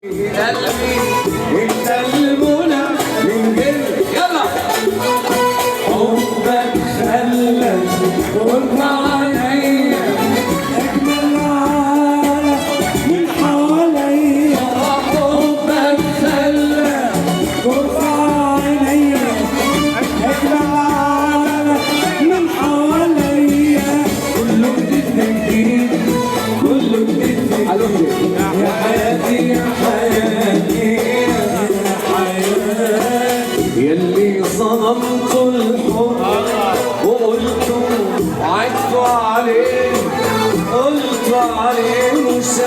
قلبي انت المنى من جد يلا حبك خلى قرب عليا اجمل عالم من حواليا حبك خلى قرب عليا اجمل عالم من حواليا كله جديد كله جديد يا حياتي يا حياتي يا حياتي يلي صدمت الحب وقلت وعدت عليه قلت عليه مش